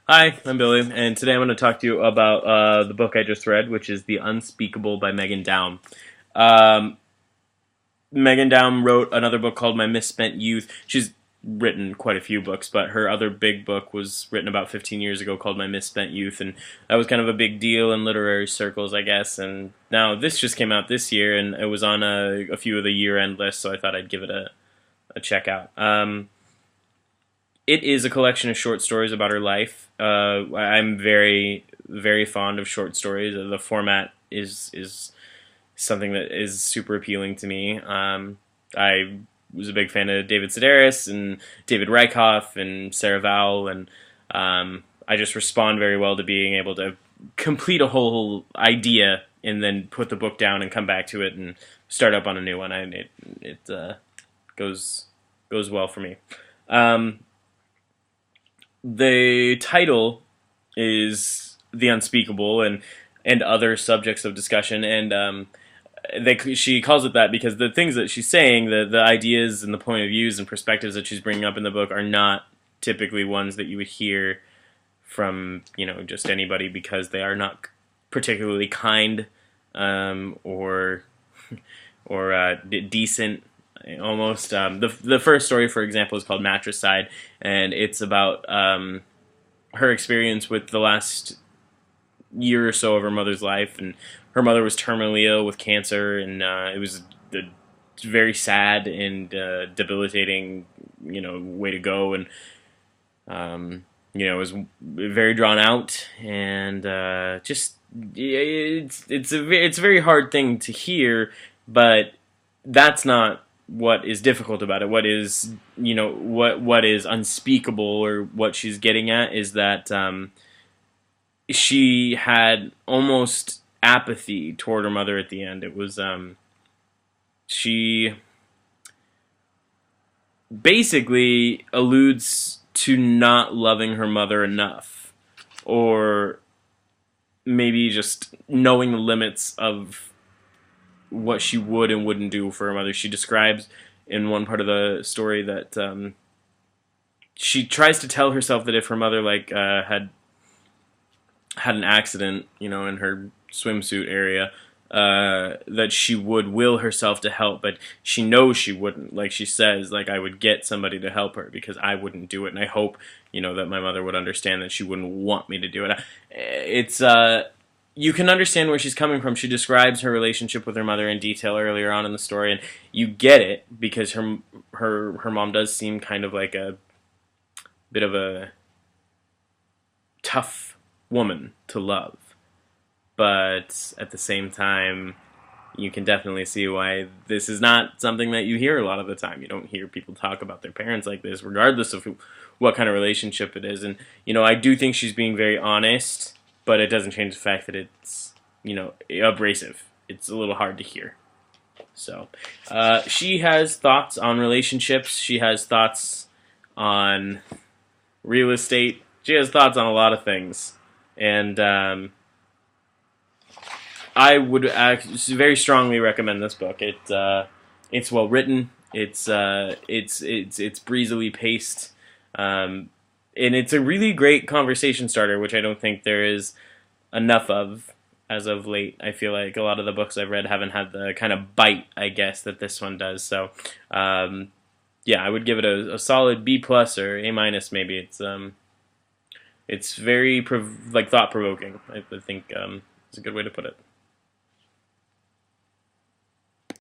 Hi, I'm Billy, and today I'm going to talk to you about the book I just read, which is The Unspeakable by Meghan Daum. Um, Meghan Daum wrote another book called My Misspent Youth. She's written quite a few books, but her other big book was written about 15 years ago called My Misspent Youth, and that was kind of a big deal in literary circles, I guess. And now this just came out this year, and it was on a few of the year-end lists, so I thought I'd give it a check out. It is a collection of short stories about her life. I'm very, very fond of short stories. The format is something that is super appealing to me. I was a big fan of David Sedaris and David Rykoff and Sarah Vowell, and I just respond very well to being able to complete a whole idea and then put the book down and come back to it and start up on a new one. It goes well for me. The title is The Unspeakable and other subjects of discussion, and she calls it that because the things that she's saying, the ideas and the point of views and perspectives that she's bringing up in the book are not typically ones that you would hear from just anybody, because they are not particularly kind or decent. Almost. The first story, for example, is called Matricide, and it's about her experience with the last year or so of her mother's life. And her mother was terminally ill with cancer, and it was a very sad and debilitating, way to go. And it was very drawn out, and it's a very hard thing to hear, but that's not what is difficult about it. What is what is unspeakable, or what she's getting at, is that she had almost apathy toward her mother at the end. It was she basically alludes to not loving her mother enough, or maybe just knowing the limits of what she would and wouldn't do for her mother. She describes in one part of the story that she tries to tell herself that if her mother had an accident, in her swimsuit area, that she would will herself to help, but she knows she wouldn't. Like she says, I would get somebody to help her because I wouldn't do it, and I hope that my mother would understand that she wouldn't want me to do it. It's you can understand where she's coming from. She describes her relationship with her mother in detail earlier on in the story, and you get it because her mom does seem kind of like a bit of a tough woman to love. But at the same time, you can definitely see why this is not something that you hear a lot of the time. You don't hear people talk about their parents like this, regardless of what kind of relationship it is. And, I do think she's being very honest, but it doesn't change the fact that it's, abrasive. It's a little hard to hear. So, she has thoughts on relationships. She has thoughts on real estate. She has thoughts on a lot of things. And I would very strongly recommend this book. It's well written. It's breezily paced. And it's a really great conversation starter, which I don't think there is enough of as of late. I feel like a lot of the books I've read haven't had the kind of bite, I guess, that this one does. So, yeah, I would give it a solid B+ or A- maybe. It's very thought provoking. I think is a good way to put it.